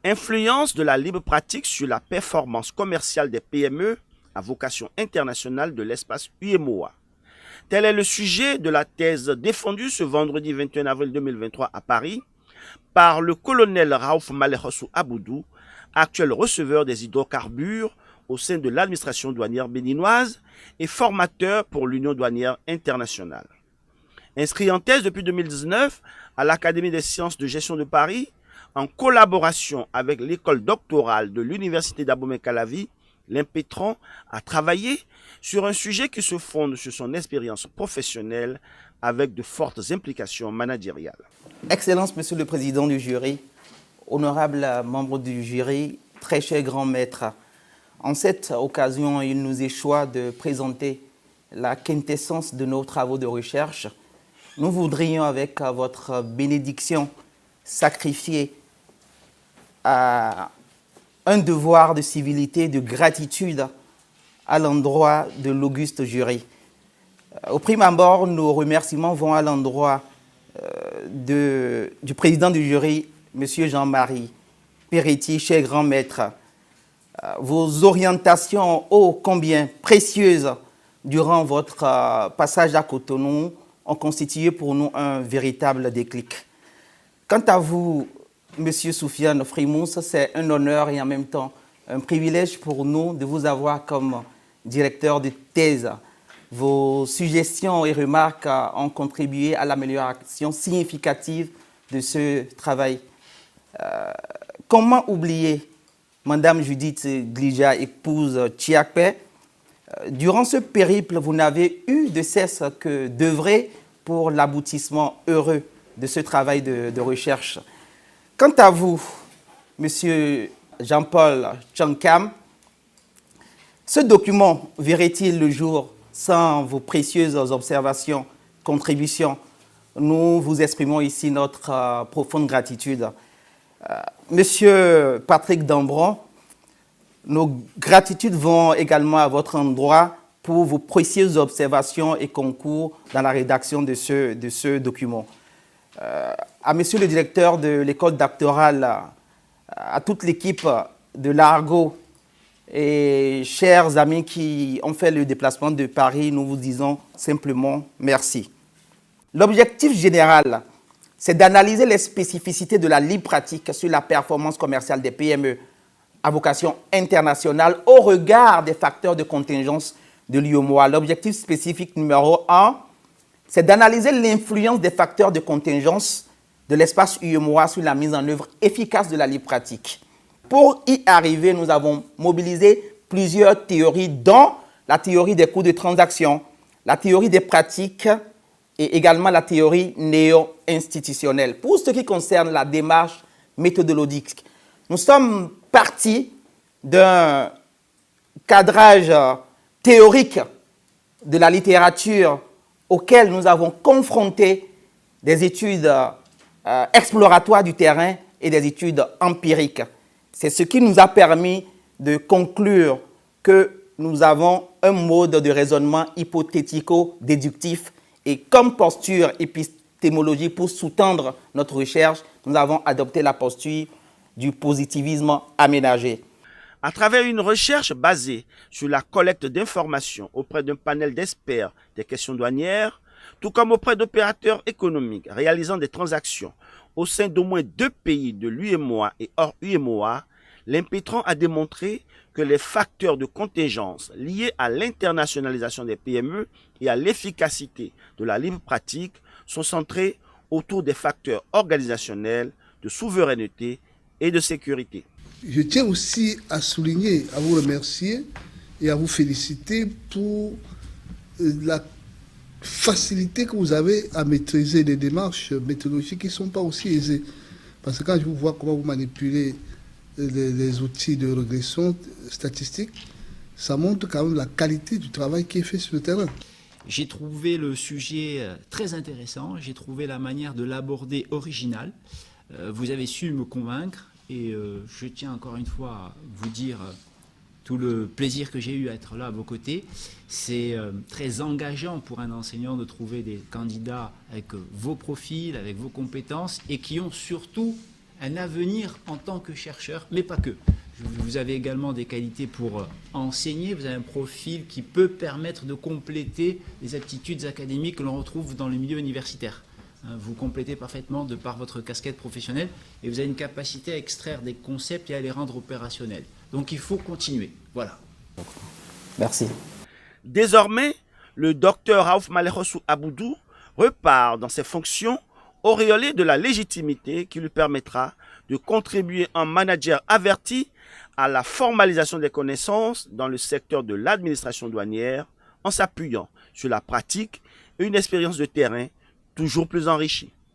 Influence de la libre pratique sur la performance commerciale des PME à vocation internationale de l'espace UEMOA. Tel est le sujet de la thèse défendue ce vendredi 21 avril 2023 à Paris par le colonel Raouf Malehossou Aboudou, actuel receveur des hydrocarbures au sein de l'administration douanière béninoise et formateur pour l'Union douanière internationale. Inscrit en thèse depuis 2019 à l'Académie des sciences de gestion de Paris, en collaboration avec l'école doctorale de l'Université d'Abomey-Calavi, l'Impétron a travaillé sur un sujet qui se fonde sur son expérience professionnelle avec de fortes implications managériales. Excellence, Monsieur le Président du jury, honorables membres du jury, très cher grand maître, en cette occasion, il nous échoit de présenter la quintessence de nos travaux de recherche. Nous voudrions, avec votre bénédiction, sacrifier à un devoir de civilité, de gratitude à l'endroit de l'auguste jury. Au prime abord, nos remerciements vont à l'endroit du président du jury, M. Jean-Marie Peretti, cher grand maître. Vos orientations ô combien précieuses durant votre passage à Cotonou ont constitué pour nous un véritable déclic. Quant à vous, M. Soufiane Frimous, c'est un honneur et en même temps un privilège pour nous de vous avoir comme directeur de thèse. Vos suggestions et remarques ont contribué à l'amélioration significative de ce travail. Comment oublier Madame Judith Glija, épouse Tchiakpe? Durant ce périple, vous n'avez eu de cesse que d'œuvrer pour l'aboutissement heureux de ce travail de recherche. Quant à vous, Monsieur Jean-Paul Tchankam, ce document verrait-il le jour sans vos précieuses observations, contributions? Nous vous exprimons ici notre profonde gratitude. Monsieur Patrick Dambron, nos gratitudes vont également à votre endroit pour vos précieuses observations et concours dans la rédaction de ce document. À monsieur le directeur de l'école doctorale, à toute l'équipe de l'Argot et chers amis qui ont fait le déplacement de Paris, nous vous disons simplement merci. L'objectif général, c'est d'analyser les spécificités de la libre pratique sur la performance commerciale des PME à vocation internationale au regard des facteurs de contingence de l'UEMOA. L'objectif spécifique numéro 1, c'est d'analyser l'influence des facteurs de contingence de l'espace UEMOA sur la mise en œuvre efficace de la libre pratique. Pour y arriver, nous avons mobilisé plusieurs théories, dont la théorie des coûts de transaction, la théorie des pratiques et également la théorie néo-institutionnelle. Pour ce qui concerne la démarche méthodologique, nous sommes partis d'un cadrage théorique de la littérature auquel nous avons confronté des études exploratoires du terrain et des études empiriques. C'est ce qui nous a permis de conclure que nous avons un mode de raisonnement hypothético-déductif et comme posture épistémologique pour sous-tendre notre recherche, nous avons adopté la posture du positivisme aménagé. À travers une recherche basée sur la collecte d'informations auprès d'un panel d'experts des questions douanières, tout comme auprès d'opérateurs économiques réalisant des transactions au sein d'au moins 2 pays de l'UEMOA et hors UEMOA, l'Impétron a démontré que les facteurs de contingence liés à l'internationalisation des PME et à l'efficacité de la libre pratique sont centrés autour des facteurs organisationnels, de souveraineté et de sécurité. Je tiens aussi à souligner, à vous remercier et à vous féliciter pour la facilité que vous avez à maîtriser des démarches méthodologiques qui ne sont pas aussi aisées. Parce que quand je vous vois comment vous manipulez les outils de régression statistique, ça montre quand même la qualité du travail qui est fait sur le terrain. J'ai trouvé le sujet très intéressant, j'ai trouvé la manière de l'aborder originale. Vous avez su me convaincre et je tiens encore une fois à vous dire tout le plaisir que j'ai eu à être là à vos côtés. C'est très engageant pour un enseignant de trouver des candidats avec vos profils, avec vos compétences et qui ont surtout un avenir en tant que chercheur, mais pas que. Vous avez également des qualités pour enseigner, vous avez un profil qui peut permettre de compléter les aptitudes académiques que l'on retrouve dans le milieu universitaire. Vous complétez parfaitement de par votre casquette professionnelle et vous avez une capacité à extraire des concepts et à les rendre opérationnels. Donc il faut continuer. Voilà. Merci. Désormais, le docteur Raouf Malekhossou Aboudou repart dans ses fonctions auréolé de la légitimité qui lui permettra de contribuer en manager averti à la formalisation des connaissances dans le secteur de l'administration douanière en s'appuyant sur la pratique et une expérience de terrain toujours plus enrichie.